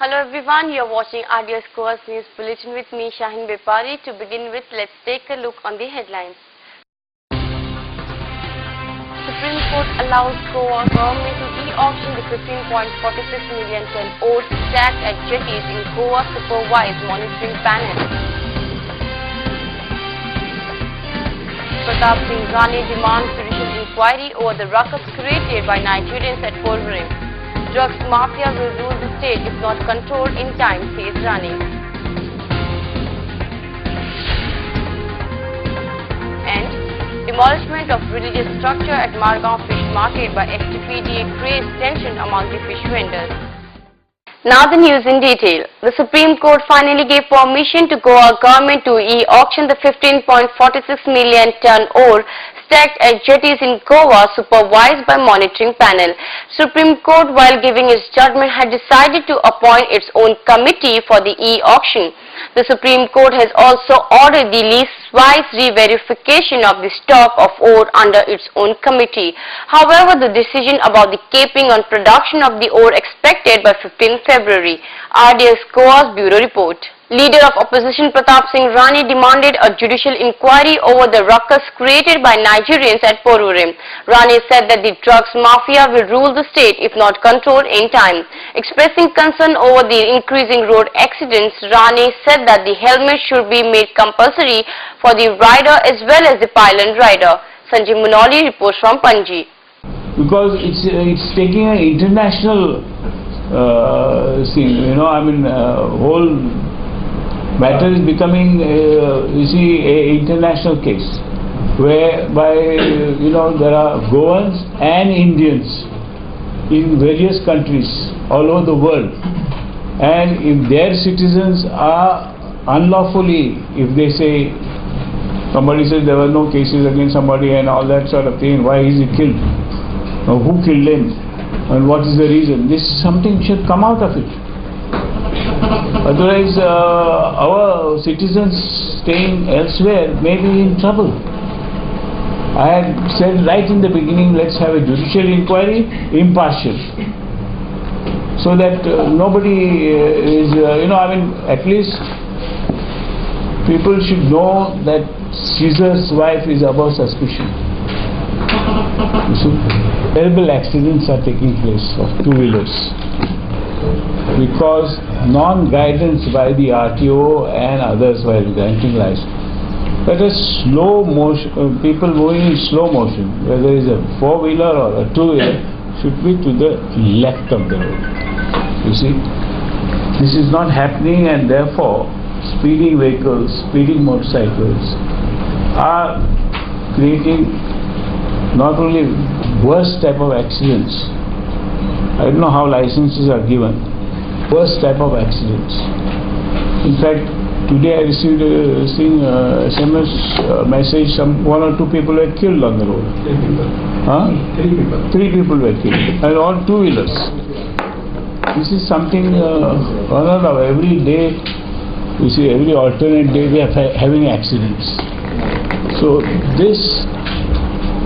Hello everyone, you are watching RDS Goa's News Bulletin with me Shahin Bepari. To begin with, let's take a look on the headlines. Supreme Court allows Goa government to e-auction the 15.46 million ton ore stacked at jetties in Goa supervised monitoring panel. Pratap Singh Rane demands judicial inquiry over the ruckus created by Nigerians at Porvorim. Drugs mafia will rule the state if not controlled in time, says Rane. And demolishment of religious structure at Margaon Fish Market by FTPDA creates tension among the fish vendors. Now the news in detail. The Supreme Court finally gave permission to Goa government to e-auction the 15.46 million ton ore stacked at jetties in Goa supervised by monitoring panel. Supreme Court, while giving its judgment, had decided to appoint its own committee for the e-auction. The Supreme Court has also ordered the lease-wise re-verification of the stock of ore under its own committee. However, the decision about the caping on production of the ore expected by 15 February. RDS Goa's Bureau Report. Leader of opposition Pratap Singh Rane demanded a judicial inquiry over the ruckus created by Nigerians at Porvorim. Rane said that the drugs mafia will rule the state if not controlled in time. Expressing concern over the increasing road accidents, Rane said that the helmet should be made compulsory for the rider as well as the pylon rider. Sanjay Munoli reports from Panji. Because it's taking an international scene, whole matter is becoming, an international case, whereby, there are Goans and Indians in various countries all over the world, and if their citizens are unlawfully, if they say, somebody says there were no cases against somebody and all that sort of thing, why is he killed? Now, who killed him? And what is the reason? This is something should come out of it. Otherwise, our citizens staying elsewhere may be in trouble. I had said right in the beginning, let's have a judicial inquiry, impartial, so that nobody is, at least people should know that Caesar's wife is above suspicion. So, terrible accidents are taking place of two-wheelers because non-guidance by the RTO and others while granting license. That is slow motion, people moving in slow motion, whether it is a four-wheeler or a two-wheeler, should be to the left of the road. You see, this is not happening, and therefore speeding vehicles, speeding motorcycles are creating not only worst type of accidents, I don't know how licenses are given, worst type of accidents. In fact, today I received a SMS message, one or two people were killed on the road. 3 people. Huh? 3 people. 3 people were killed, and all two-wheelers. This is something unheard of. Every day, you see, every alternate day we are having accidents. So this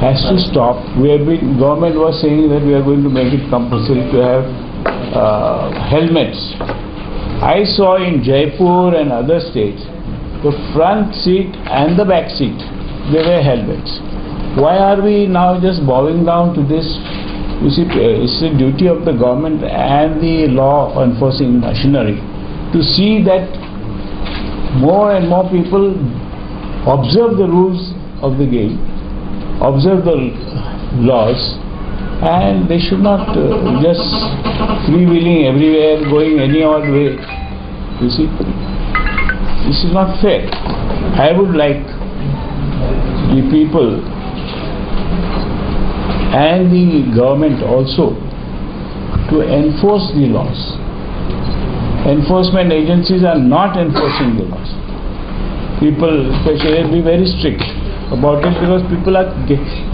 has to stop. Government was saying that we are going to make it compulsory to have helmets. I saw in Jaipur and other states, the front seat and the back seat, they wear helmets. Why are we now just bowing down to this? You see, it's the duty of the government and the law enforcing machinery to see that more and more people observe the rules of the game, observe the laws, and they should not just freewheeling everywhere, going any odd way. You see, this is not fair. I would like the people and the government also to enforce the laws. Enforcement agencies are not enforcing the laws. People, especially, be very strict about it, because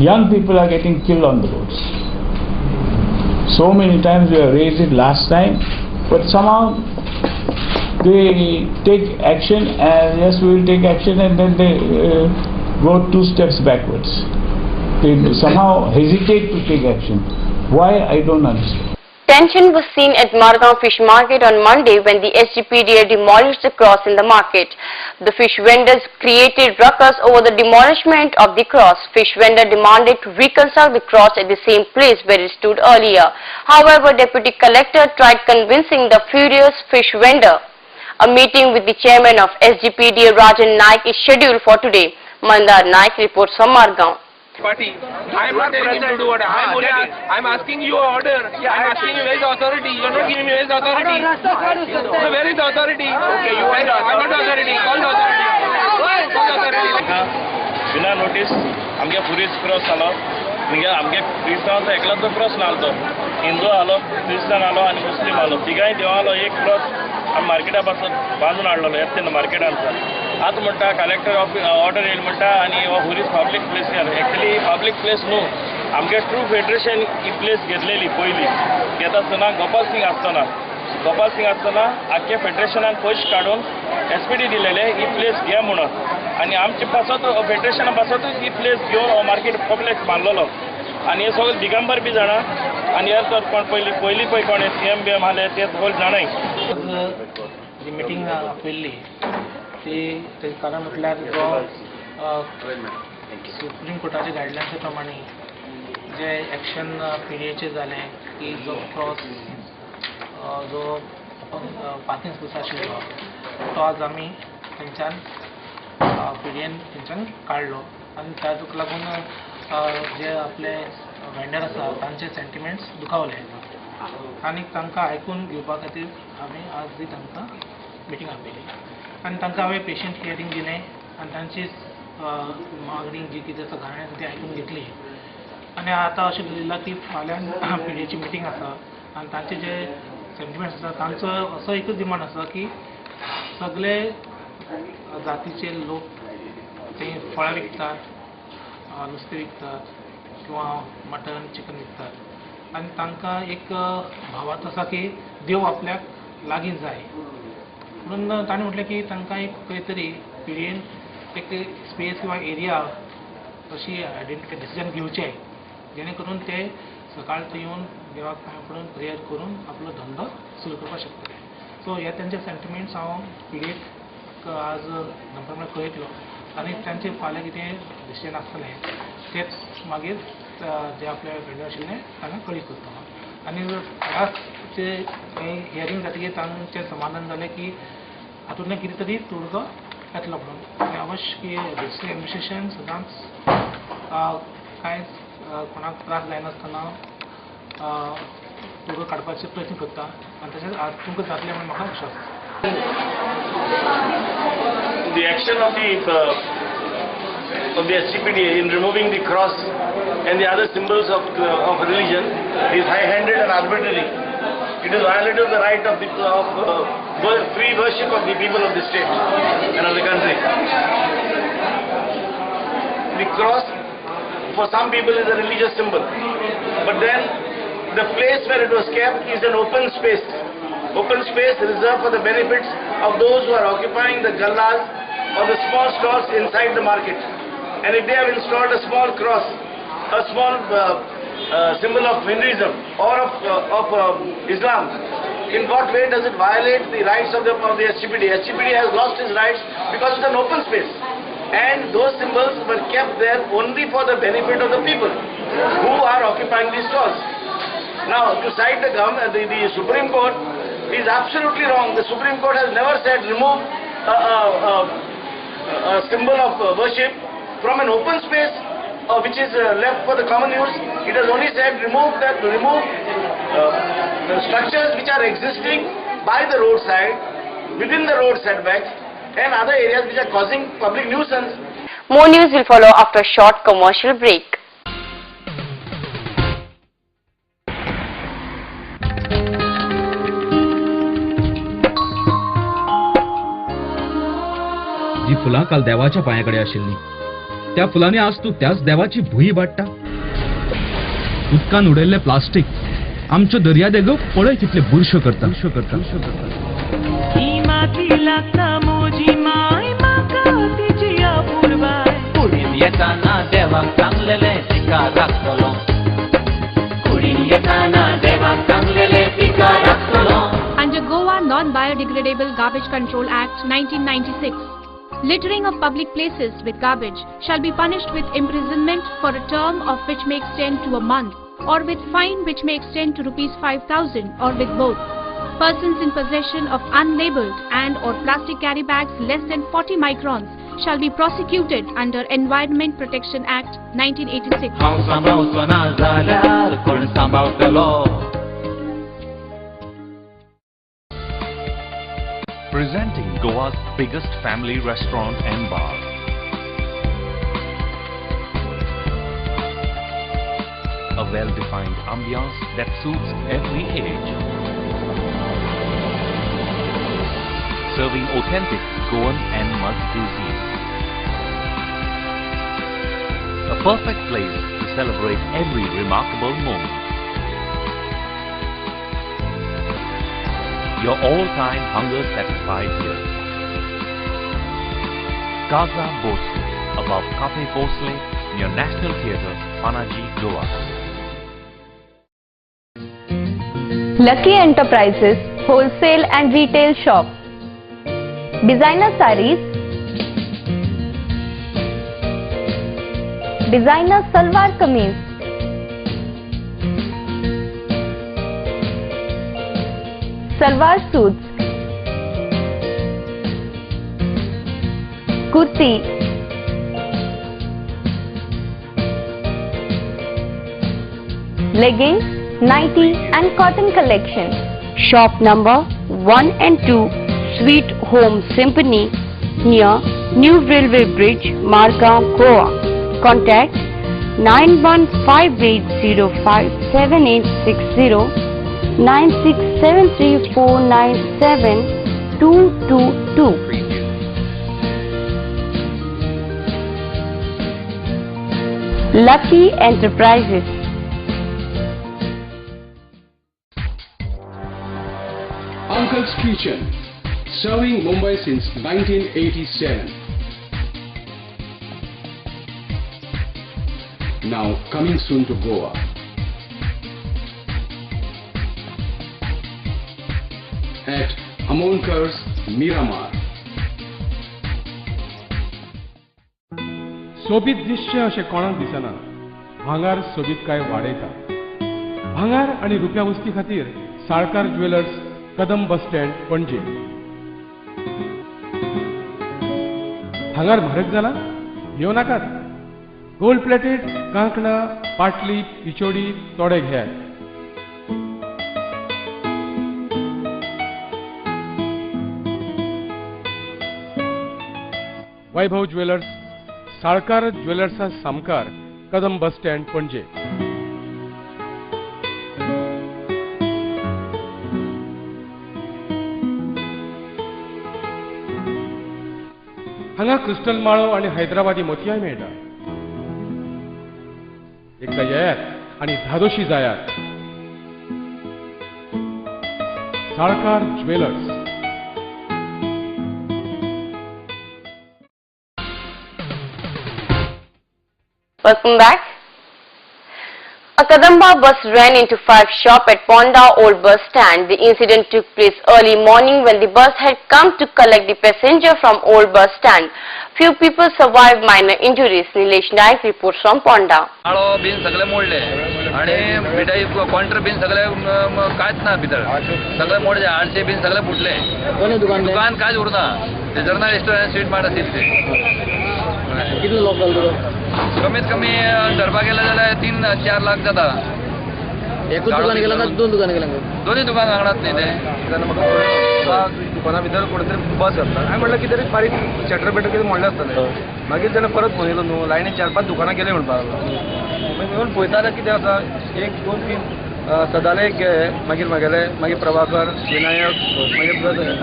young people are getting killed on the roads. So many times we have raised it last time, but somehow they take action, and yes, we will take action, and then they go 2 steps backwards. They somehow hesitate to take action. Why? I don't understand. Tension was seen at Margaon Fish Market on Monday when the SGPDA demolished the cross in the market. The fish vendors created ruckus over the demolishment of the cross. Fish vendor demanded to reconstruct the cross at the same place where it stood earlier. However, Deputy Collector tried convincing the furious fish vendor. A meeting with the chairman of SGPDA, Rajan Naik, is scheduled for today. Mandar Naik reports from Margaon. Party. I am not telling him to do what I am asking you an order. I am asking you where is the authority. You are not giving me where is the authority. So where is the authority? Okay, you are the authority. Call the authority. Call the authority. बिना notice आमगे पुरीस cross आलो म्हणजे आमगे क्रिस्तांवाचो एकलोच cross नालो हिंदू आलो क्रिस्तान आलो आनी मुस्लिम आलो तिगाय देवालो एक cross आमी Marketa पासून बांदून हाडलो येता मार्केटांतल्यान आतां म्हणटा कलेक्टर ऑर्डर येयला म्हणटा आनी हो हुरीस public place actually public place न्हू आमगे ट्रू फेडरेशन ही प्लेस घेतलेली पयलीं घेता आसतना गोपाल सिंग आसतना आख्या फेडरेशनान पयशे काडून एसपीडी दिलेले ही प्लेस घे म्हणून आनी आमचे पासत फेडरेशना पासतूच ही प्लेस घेवन हो मार्केट कॉम्प्लेक्स बांदलेलो आनी हे सगळे दिगंबर बी जाणा आनी हे तर कोण पयलीं पळय कोण सीएम बीएम आले ते सगळे जाणाय जी मिटींग आपयल्ली तेजें कारण म्हटल्यार जो सुप्रीम कोर्टाच्या गायडलायन्सा प्रमाणे जे एक्शन पीडीएचेर जालें की जो क्रॉस जो पार्किंग स्पेस आशिल्लो तो आज आमी थंयच्यान पीडीएन थंयच्यान काडलो आनी तातूंक लागून जे आपले वेंडर आसा तांचे सेंटिमेंट्स दुखावले आनी तांकां आयकून घेवपा खातीर आमी आज तांकां मिटींग आपयली आनी तांकां हांवें पेशंट हियरींग दिलें आनी तांची मागणी जी कितें आसा घाण आसा ती आयकून घेतली आनी आतां अशें धरिल्लां की फाल्यां पीडीएची मिटींग आसा आनी तांचे जे सेंटिमेंट्स आसा तांचो असो एकूच डिमांड आसा की सगळे जातीचे लोक ते फळां विकतात नुस्तें विकतात किंवा मटन चिकन विकतात आनी तांकां एक भावार्थ आसा की देव आपल्याक लागीं जाय म्हणून ताणें म्हटलें की तांकां एक खंय तरी पीडीएन एक स्पेस किंवा एरिया अशी आयडेंटिफाय डिसिजन घेवचें जेणे करून ते सकाळचें येवन देवाक पांय पडून प्रेयर करून आपलो धंदो सुरू करपाक शकतले सो हे तेंचे सेंटिमेंट्स हांव पीडीएक आज दनपार कळयतलो आनी तांचे फाल्यां कितें डिसिजन आसतलें तेच मागीर जे आपले वेंडर आशिल्ले तांकां कळीत करतलो आनी जे हियरींग जातकीर तांचें समाधान जालें की हातूंतल्यान कितें तरी तोडगो येतलो म्हणून आनी अवश्य की डिस्ट्रिक्ट एडमिनिस्ट्रेशन सदांच कांयच कोणाक त्रास जायनासतना तोडगो काडपाचे प्रयत्न करता आनी तशेंच आज तुमकां जातलें म्हणून म्हाका विश्वास The action of the SGPDA in removing the cross and the other symbols of religion is high-handed and arbitrary. It is violated the right of free worship of the people of the state and of the country. The cross, for some people, is a religious symbol, but then the place where it was kept is an open space reserved for the benefits of those who are occupying the gallas or the small stalls inside the market. And if they have installed a small cross, a small symbol of Hinduism or of Islam, in what way does it violate the rights of the SGPDA? SGPDA has lost its rights because it's an open space, and those symbols were kept there only for the benefit of the people who are occupying these stalls. Now, to cite the government, the Supreme Court is absolutely wrong. The Supreme Court has never said remove a symbol of worship from an open space which is left for the common use. It has only said remove the structures which are existing by the roadside, within the road setbacks, and other areas which are causing public nuisance. More news will follow after a short commercial break. जी फुलां काल देवाच्या पांयाकडे आशिल्ली त्या फुलांनी आज तू त्याच देवाची भुई वाडटा उदकान उडयल्ले प्लास्टीक आमच्यो दर्यादेगो पळय कितले बुरश्यो करता ही माती लागता मोजी माय म्हाका तिची आपुरबाय कुडीन येताना देवाक सांगलेले तिका राखतलो कुडीन येताना देवाक सांगलेले Biodegradable Garbage Control Act 1996. Littering of public places with garbage shall be punished with imprisonment for a term of which may extend to a month, or with fine which may extend to ₹5,000, or with both. Persons in possession of unlabeled and or plastic carry bags less than 40 microns shall be prosecuted under Environment Protection Act 1986. Presenting Goa's biggest family restaurant and bar. A well-defined ambiance that suits every age. Serving authentic Goan and mud cuisine. A perfect place to celebrate every remarkable moment. Your all-time hunger satisfied here. Casa Bosco, above Cafe Vosley, near National Theatre, Panaji, Goa. Lucky Enterprises Wholesale and Retail Shop. Designer sarees, designer salwar kameez, salwar suits, kurti, leggings, nighty and cotton collection. Shop number 1 and 2, Sweet Home Symphony, near New Railway Bridge, Margam, Goa. Contact 9158057860, 9673497222. Lucky Enterprises. Uncle's Kitchen, serving Mumbai since 1987. Now coming soon to Goa. At Amonkar's Miramar. सोबीत दिसचें अशें कोणाक दिसना. भांगार सोबीत काय वाडयता. भांगार आनी रुप्या वस्ती खातीर साळकार ज्वेलर्स, कदम बस स्टँड, पणजे. भांगार म्हारग जाला? घेव नाकात. गोल्ड प्लेटेड कांकणां, पाटली, पिचोडी तोडे घेयात. वैभव ज्वेलर्स, साळकार ज्वेलर्सा सामकार, कदम बस स्टँड, पणजे. हांगा क्रिस्टल माळो आणि हैदराबादी मोतयाय मेळटा. एकदा येयात आणि धादोशी जायात. Salkar jewellers. Welcome back. A Kadamba bus ran into 5 shops at Ponda Old Bus Stand. The incident took place early morning when the bus had come to collect the passenger from Old Bus Stand. Few people survived minor injuries. Nilesh Naik reports from Ponda. आळो बीन सगळे मोडले आणि मिठाई counter been सगळे कांयच ना भितर सगळे मोडले आडशे बीन सगळे फुटले दुकान कांयच उरना तेजरना रेस्टॉरंट स्वीट मार्ट आशिल्ले ते कितले लोक जाले कमीत कमी धरपा गेले जाल्यार 3-4 लाख जाता एकूच दुकान गेला ना दोन दुकान गेला दोन्ही दुकान वांगडाच न्ही ते दुकाना भितर कोण तरी बस घातला हांवें म्हणलें कितें तरी बारीक शटर बेटर कितें मोडलें आसतलें मागीर ताणें परत फोन येयलो न्हू लायनीन 4-5 दुकानां गेले म्हणपाक लागलो मागीर येवन पळयता जाल्यार कितें आसा 1-2-3 सदाले मागीर मागीर प्रभाकर विनायक मागीर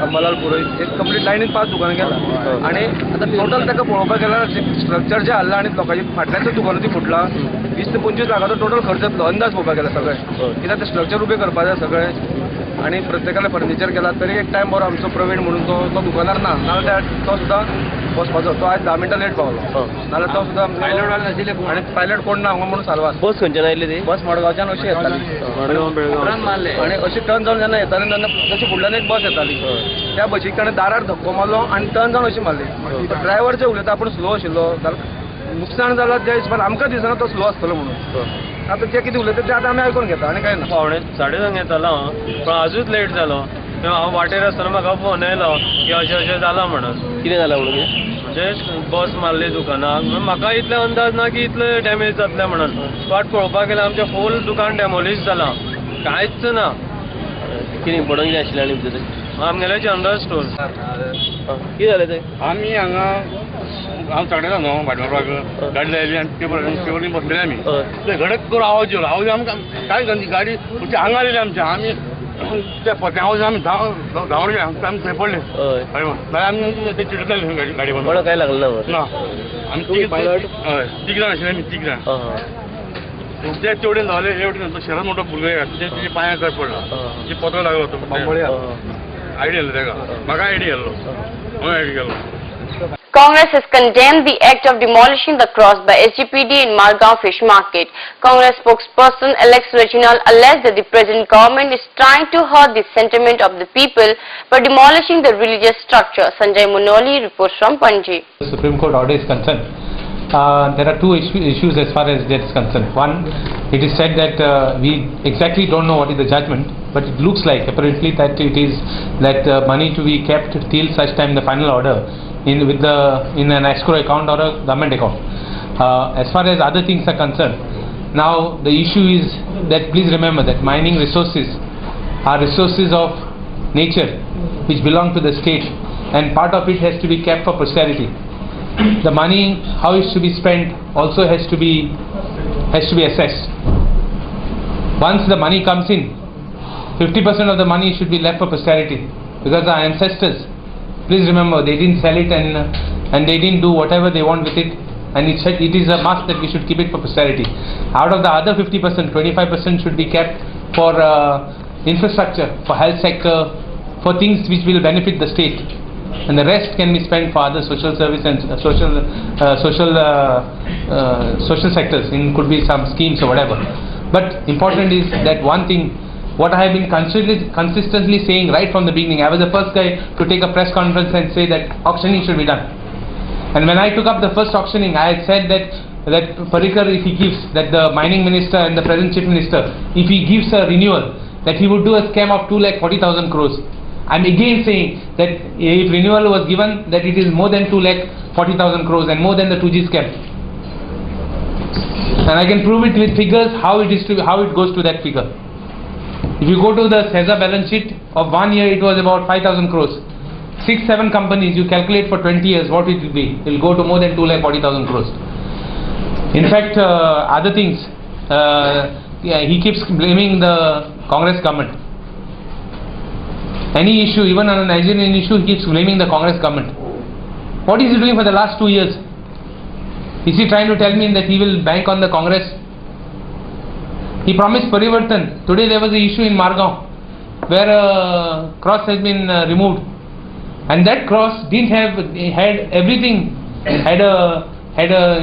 अंबालाल पुरोहित एक कंप्लीट लायनीन 5 दुकानां गेला आनी आतां टोटल ताका पळोवपाक गेल्यार स्ट्रक्चर जें हाडलां आनी लोकांची फाटल्यानच दुकानां ती फुटलां 20 ते 25 लाखाचो टोटल खर्च येतलो अंदाज पळोवपाक गेल्यार सगळें कित्याक ते स्ट्रक्चर उबें करपाक जाय सगळें आनी प्रत्येकाले फर्निचर केला तरी एक टायम बरो आमचो प्रवीण म्हणून तो दुकानार ना नाजाल्यार तो सुद्दां वचपाचो तो आज 10 मिनटां लेट पावलो नाल्यार तो सुद्दां पायलट नाशिल्ले आनी पायलट कोण ना हांगा म्हणून सालवास बस खंयच्यान आयली ती बस मडगांवच्यान अशी येताली टर्न मारले आनी अशी टर्न जावन जेन्ना येताली तेन्ना जशी फुडल्यान एक बस येताली त्या बसीक ताणें दारार धक्को मारलो आनी टर्न जावन अशी मारली ड्रायव्हर जे उलयता आपूण स्लो आशिल्लो नुकसाण जालां त्या हिशोबान आमकां दिसना तो स्लो आसतलो म्हणून आतां ते कितें उलयता तें आतां आमी आयकून घेता आनी काय ना 5:30 येतालो पण आजूच लेट जालो हांव वाटेर आसतना म्हाका फोन येयलो की अशें जालां म्हणून कितें जालां म्हणून म्हणजे बस मारली दुकानाक म्हाका इतले अंदाज ना की इतले डॅमेज जातले म्हणून फाट पळोवपाक गेल्यार आमचें फूल दुकान डॅमोलीश जालां कांयच ना कितें इम्पोर्टंट कितें आशिल्लें आनी भितर आमगेलें जनरल स्टोर कितें जालें तें आमी हांगा हांव चडयलो न्हू भाट मारपाक गाडी लायली आनी पेपरान बसलेले आमी ते घडक करून आवाज येयलो आवाज आमकां कांय करना गाडी हांगा आयली आमच्या आमी त्या पत्यावज आमी धांवले आमी थंय पडले नाल्यार आमी ते चिडटले गाडी बंद काय लागलें ना आमी तीग जाण आशिल्ले आमी तीग जाण ते तेवडेन धांवले एवढे शहरान मोठो भुरगो तेजे पांयां कट पडला ते पत्रो लागलो तो आयडिया येयलो तेका म्हाका आयडिया येयलो हांवें आयडिया गेलो Congress has condemned the act of demolishing the cross by SGPD in Margaon Fish Market. Congress spokesperson Alex Reginald alleged that the present government is trying to hurt the sentiment of the people by demolishing the religious structure. Sanjay Munoli reports from Panji. The Supreme Court order is concerned. There are two issues as far as that is concerned. One, it is said that we exactly don't know what is the judgment, but it looks like apparently that it is that money to be kept till such time the final order in an escrow account or a government account. As far as other things are concerned, now the issue is that please remember that mining resources are resources of nature which belong to the state, and part of it has to be kept for posterity. The money, how it should be spent, also has to be assessed. Once the money comes in, 50% of the money should be left for posterity, because our ancestors, please remember, they didn't sell it and they didn't do whatever they want with it, and it is a must that we should keep it for posterity. Out of the other 50%, 25% should be kept for infrastructure, for health sector, for things which will benefit the state, and the rest can be spent for other social service and social sectors. Could be some schemes or whatever. But important is that one thing. What I have been consistently saying right from the beginning, I was the first guy to take a press conference and say that auctioning should be done. And when I took up the first auctioning, I had said that Parrikar, if he gives, that the mining minister and the present chief minister, if he gives a renewal, that he would do a scam of 2,40,000 crores. I'm again saying that if renewal was given, that it is more than 2,40,000 crores and more than the 2G scam. And I can prove it with figures how it goes to that figure. If you go to the SEZA balance sheet of 1 year, it was about 5,000 crores. 6-7 companies, you calculate for 20 years, what it will be? It will go to more than 2,40,000 crores. In fact, other things, he keeps blaming the Congress government. Any issue, even on a Nigerian issue, he keeps blaming the Congress government. What is he doing for the last 2 years? Is he trying to tell me that he will bank on the Congress? He promised Parivartan. Today there was an issue in Margaon where a cross has been removed, and that cross had everything. Had a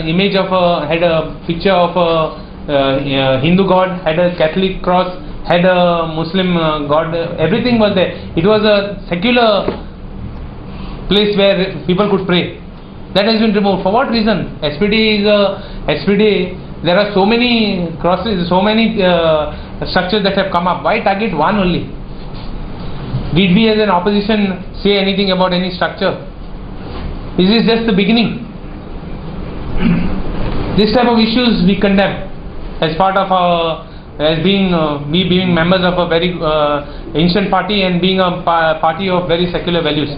image of had a picture of a Hindu god, had a Catholic cross, had a Muslim god. Everything was there. It was a secular place where people could pray. That has been removed. For what reason? SPD is SPD. There are so many crosses, so many structures that have come up. Why target one only? Did we as an opposition say anything about any structure? Is this just the beginning? This type of issues we condemn as part of our, as being we being members of a very ancient party and being a party of very secular values.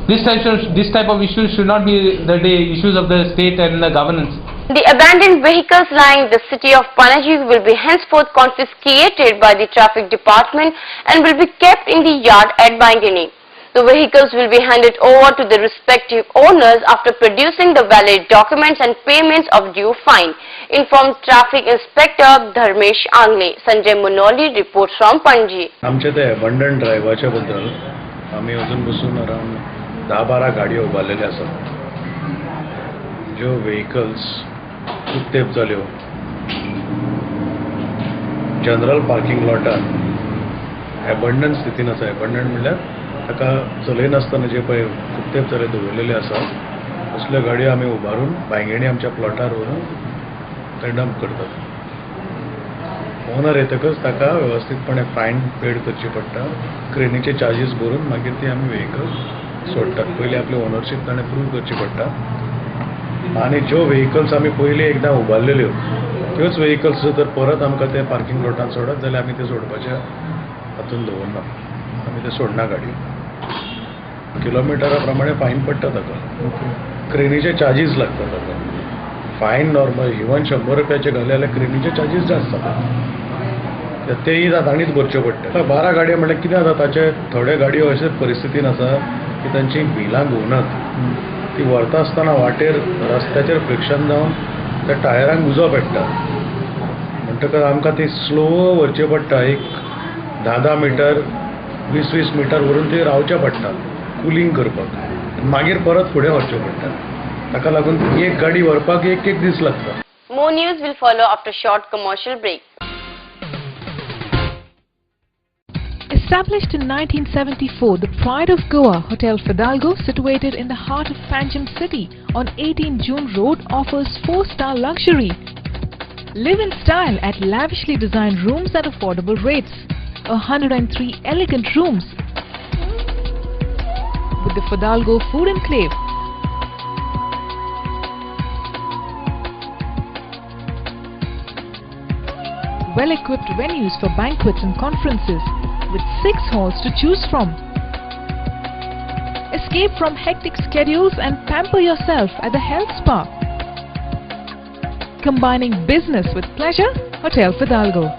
This type of issues should not be the issues of the state and the governance. The abandoned vehicles lying in the city of Panaji will be henceforth confiscated by the traffic department and will be kept in the yard at Bangini. The vehicles will be handed over to the respective owners after producing the valid documents and payments of due fine, informed Traffic Inspector Dharmesh Angle. Sanjay Munoli reports from Panji. आमचे ते abandoned ड्रायव्हरच्या बद्दल आम्ही अजून बसून around 10-12 गाडयो उभारलेल्या आसात. ज्यो व्हेकल्स खूब तेंप जाल्यो जनरल पार्किंग लॉटान एबंडंट स्थितीन आसा. एबंडंट म्हणल्यार ताका चलयनासतना जे पळय खूब तेंप जाले दवरलेले आसा असल्यो गाडयो आमी उबारून भायंगेणी आमच्या प्लॉटार व्हरून ते डंप करतात. ओनर येतकच ताका वेवस्थीतपणे फायन पेड करची पडटा. क्रेनीचे चार्जीस भरून मागीर ती आमी व्हेकल सोडटात. पयलीं आपली ओनरशीप ताणें प्रूव करची पडटा. आनी ज्यो व्हेकल्स आमी पयलीं एकदां उबारलेल्यो त्योच व्हेकल्स जर परत आमकां ते पार्किंग लॉटान सोडत जाल्यार आमी ते सोडपाच्या हातून दवरना. आमी ते सोडना गाडयो. किलोमिटरा प्रमाणे फायन पडटा ताका. क्रेनीचे चार्जीस लागतात ताका. फायन नॉर्मल इवन 100 रुपयाचे घाले जाल्यार क्रेनीचे चार्जीस जास्त जातात. तेही तांणीच भरच्यो पडटा. 12 गाडयो म्हणल्यार कितें जाता ताचे थोड्यो गाडयो अशे परिस्थितीन आसा की तांची बिलां घुंवनात. ती व्हरता आसतना वाटेर रस्त्याचेर फ्रिक्शन जावन त्या टायरांक उजो पेट्टा. म्हणटकच आमकां ती स्लो व्हरचें पडटा. एक 10-10 मिटर 20-20 मिटर व्हरून ती रावचें पडटा कुलींग करपाक. मागीर परत फुडें व्हरचें पडटा. ताका लागून एक गाडी व्हरपाक एक दीस लागता. More news will follow after short commercial break. Established in 1974, the Pride of Goa, Hotel Fidalgo, situated in the heart of Panjim city on 18 June Road, offers 4-star luxury. Live in style at lavishly designed rooms at affordable rates. 103 elegant rooms with the Fidalgo Food Enclave. Well-equipped venues for banquets and conferences with 6 halls to choose from. Escape from hectic schedules and pamper yourself at the health spa. Combining business with pleasure, Hotel Fidalgo.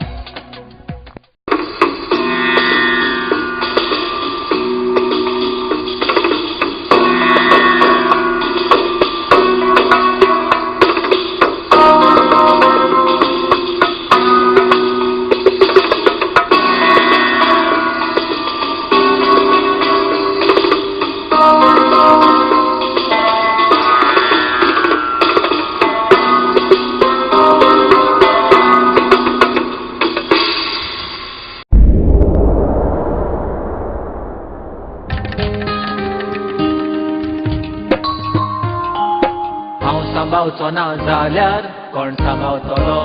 सांभाळचो ना जाल्यार कोण सांभाळतलो.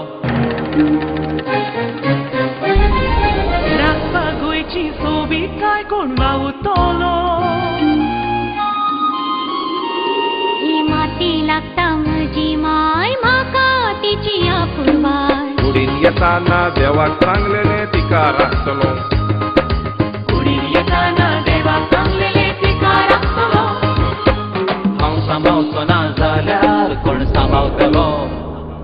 राखपाक गोंयची सोबीतकाय कोण वावुरतलो. ही माती लागता म्हजी माय म्हाका तिची आपुरबाय. कुडीन येताना देवाक सांगलेले तिका राखतलो. कुडीन येताना देवाक सांगलेले तिका राखतलो. हांव सांभाळचो ना जाल्यार कोण सांभाळतलो.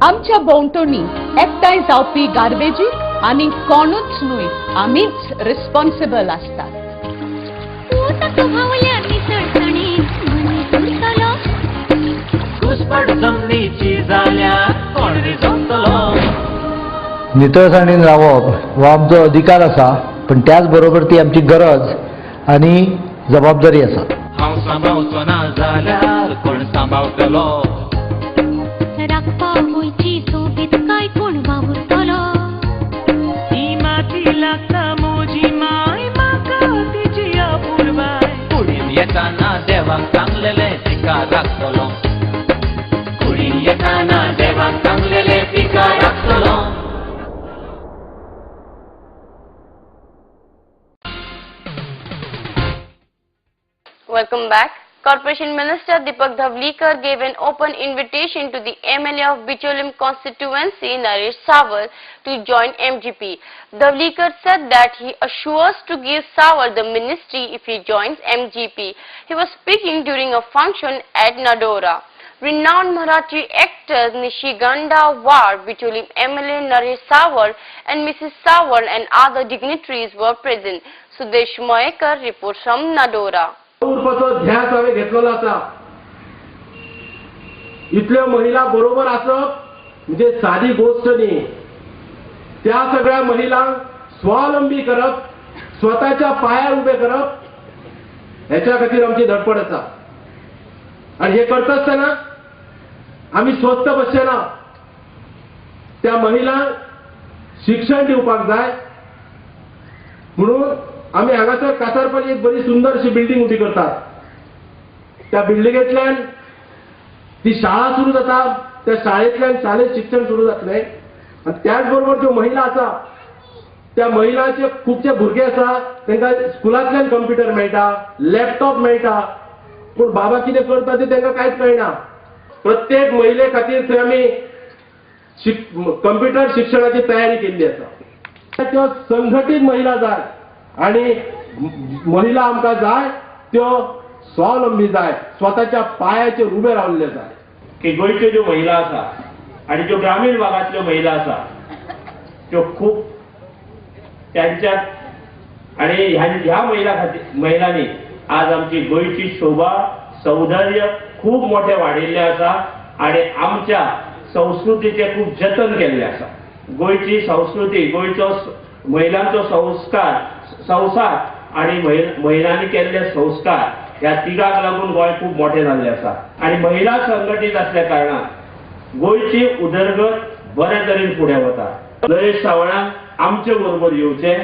आमच्या भोंवतणी एकठांय जावपी गार्बेजीक आनी कोणूच न्हय आमीच रिस्पॉन्सिबल आसतात. घुसपट जमनीची जाल्यार कोण रिजवतलो. नितळसाणीन रावप हो आमचो अधिकार आसा पण त्याच बरोबर ती आमची गरज आनी जबाबदारी आसा. हांव सांभाळचो ना जाल्यार कोण सांभाळतलो. राखपा गोंयची सोबीतकाय कोण वावुरतलो. ही माती लागता म्हजी माय म्हाका तिची आपुरबाय. कुडीन येताना देवाक सांगलेले तिका राखतलो. कुडीन येताना देवाक सांगलेले तिका राखतलो. Welcome back. Corporation Minister Deepak Dhavlikar gave an open invitation to the MLA of Bicholim constituency, Naresh Sawar, to join MGP. Dhavlikar said that he assures to give Sawar the ministry if he joins MGP. He was speaking during a function at Nadora. Renowned Marathi actors Nishiganda War, Bicholim MLA Naresh Sawar and Mrs. Sawar and other dignitaries were present. Sudesh Moekar reports from Nadora. उर्फाचो ध्यास हांवें घेतलेलो आसा. इतल्यो महिला बरोबर आसप म्हणजे सादी गोष्ट न्ही. त्या सगळ्या महिलांक स्वावलंबी करप, स्वताच्या पायार उबे करप हेच्या खातीर आमची धडपड आसा. आणि हे करता आसतना आम्ही स्वस्त बसचेना, त्या महिलांक शिक्षण दिवपाक जाय म्हणून आम्ही हांगासर कासारपल्ली एक बरी सुंदरशी बिल्डिंग उभी करतात. त्या बिल्डिंगेंतल्यान ती शाळा सुरू जाता, त्या शाळेंतल्यान शाळेत शिक्षण सुरू जातले आणि त्याच बरोबर ज्यो महिला आसा त्या महिलांचे खूबशे भुरगे आसा तांकां स्कुलांतल्यान कंप्युटर मेळटा, लॅपटॉप मेळटा, पूण बाबा कितें करता ते तांकां कांयच कळना. प्रत्येक महिले खातीर थंय आमी कंप्युटर शिक्षणाची तयारी केल्ली आसा. त्यो संघटीत महिला जाय आणि महिला आमकां जाय त्यो स्वावलंबी जाय, स्वताच्या पायाचेर उबे रावल्ले जाय. की गोंयच्यो ज्यो महिला आसा आणि ज्यो ग्रामीण भागातल्यो महिला आसा त्यो खूप त्यांच्यात आणि ह्या महिलांनी आज आमची गोंयची शोभा सौंदर्य खूप मोठे वाडिल्ले आसा आणि आमच्या संस्कृतीचे खूप जतन केल्ले आसा. गोंयची संस्कृती, गोंयचो महिलांचो संसार आणि महिलांनी केल्ले संस्कार ह्या तिगाक लागून गोंय खूप मोठे जाल्ले आसा आणि महिला संघटीत असल्या कारणान गोंयची उदरगत बरे तरेन फुडें वता. नरेश सावळान आमचे बरोबर येवचे,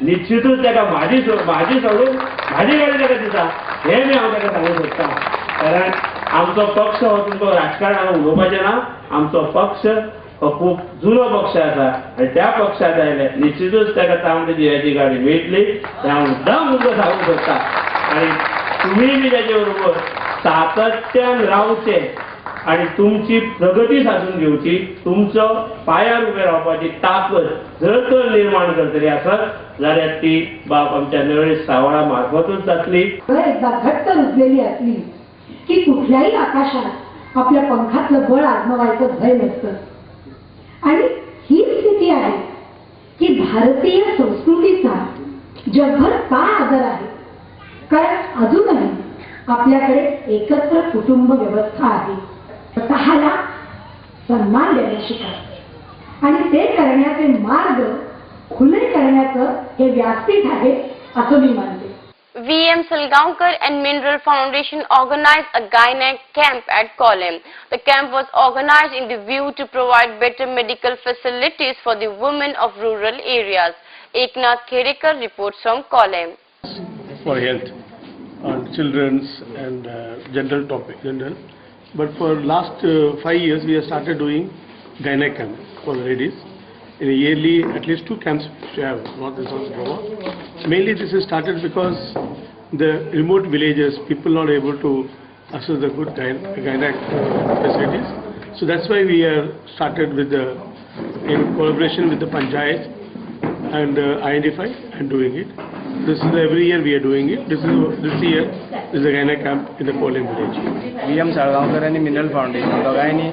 निश्चितूच ताका भाजी सोडून भाजी गाडी ताका दिता हे मी हांव ताका सांगूंक सोदतां. कारण आमचो पक्ष हो तुमकां राजकारणान उलोवपाचें ना, आमचो पक्ष हो खूप जुनो पक्ष आसा आणि त्या पक्षात आयले निश्चितूच ताका तांबडी दिव्याची गाडी मेळटली हें हांव मुद्दाम तुमकां सांगूंक सोदतां. आणि तुम्ही बी त्याच्या बरोबर सातत्यान रावचे आणि तुमची प्रगती साधून घेवची, तुमचो पायार उबे रावपाची ताकद जर तर निर्माण करतली आसत जाल्यार ती बाब आमच्या नरेश सावळा मार्फतूच जातली. एकदा घट्ट रुजलेली असली की कुठल्याही आकाशात आपल्या पंखातलं बळ आजमावायचं भय नसतं आणि ही स्थिती आहे की भारतीय संस्कृतीचा जगभर का आदर आहे. कारण अजूनही आपल्याकडे एकत्र कुटुंब व्यवस्था आहे. स्वतःला सन्मान देणे शिका आणि ते करण्याचे मार्ग खुले करण्याचं हे व्यासपीठ आहे असं मी मानते. VM Salgaonkar and Mineral Foundation organized a gynec camp at Kollam. The camp was organized in the view to provide better medical facilities for the women of rural areas. Eknath Khedekar reports from Kollam. For health and children's and general topic, but for last 5 years we have started doing gynec camp for ladies. In a yearly, at least 2 camps we have, not this one Goa. Mainly this is started because the remote villages, people not able to access the good gynec facilities. So that's why we are started with in collaboration with the panchayat and identify and doing it. This is every year we are doing it. This year is a gynec camp in the Kollam village. VM Salgaonkar and Mineral Foundation दोगांनी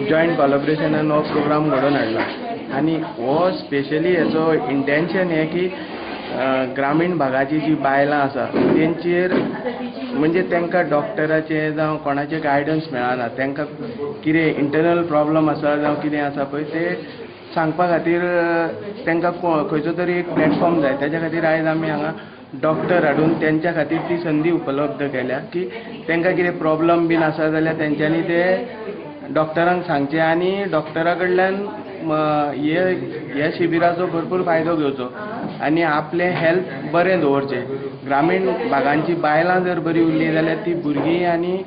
joint collaboration हो programme घडोवन हाडला आणि हो specially हेचो intention हे की ग्रामीण भागाची जी बायलां आसा तेंचेर म्हणजे तांकां डॉक्टराचे जावं कोणाचे गायडन्स मेळना, तांकां कितें इंटरनल प्रॉब्लम आसा जावं कितें आसा पळय ते सांगपा खातीर तांकां खंयचो तरी एक प्लॅटफॉर्म जाय. त्याच्या खातीर आयज आमी हांगा डॉक्टर हाडून त्यांच्या खातीर ती संदी उपलब्ध केल्या की तांकां कितें प्रॉब्लम बीन आसा जाल्यार तेंच्यांनी ते डॉक्टरांक सांगचे आणि डॉक्टरा कडल्यान ह्या शिबिराचो भरपूर फायदो घेवचो आणि आपले हेल्थ बरें दवरचे. ग्रामीण भागांची बायलां जर बरी उरली जाल्यार ती भुरगीं आनी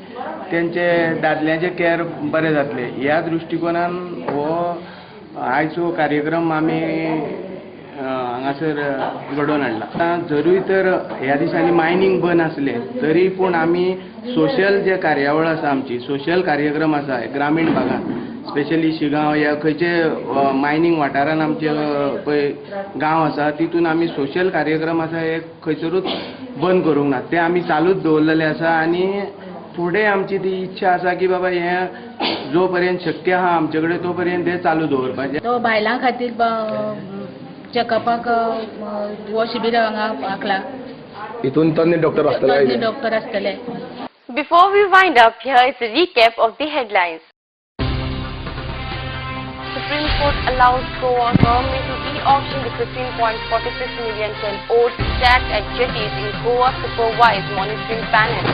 तेंचे दादल्यांचे कॅर बरें जातले. ह्या दृश्टिकोनान हो आयचो कार्यक्रम आमी हांगासर घडोवन हाडला. जरूय तर ह्या दिसांनी मायनींग बंद आसले तरी पूण आमी सोशल जे कार्यावळ आसा आमची सोशल कार्यक्रम आसा ग्रामीण भागात स्पेशली शिगांव या खंयचे मायनींग वाठारान आमचे पळय गांव आसा तितून आमी सोशल कार्यक्रम आसा हे खंयसरूच बंद करूंक ना. ते आमी चालूच दवरलेले आसा आणि फुडें आमची ती इच्छा आसा की बाबा हे जो पर्यंत शक्य आहा आमचे कडेन तो पर्यंत हे चालू दवरपाचें. तो बायलां खातीर चेकअपाक हो शिबीर हांगा आंखला. इतून तज्ञ डॉक्टर आसतले. Before we wind up, here is a recap of the headlines. Supreme Court allows Goa government to e-auction the 15.46 million ton ore stacked at jetties in Goa supervised monitoring panel.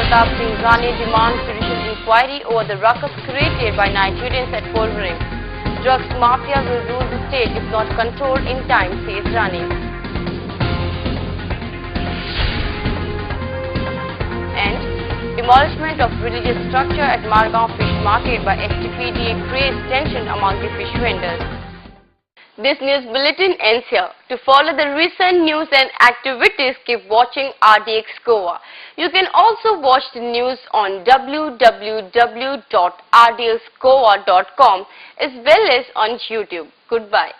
Pratap Singh Rane demands judicial inquiry over the ruckus created by Nigerians at Polvering. Drugs mafia will rule the state if not controlled in time, says Rane. And demolishment of religious structure at Margaon Fish Market by FTPDA creates tension among the fish vendors. This news bulletin ends here. To follow the recent news and activities, keep watching RDX Goa. You can also watch the news on www.rdsgoa.com as well as on YouTube. Goodbye.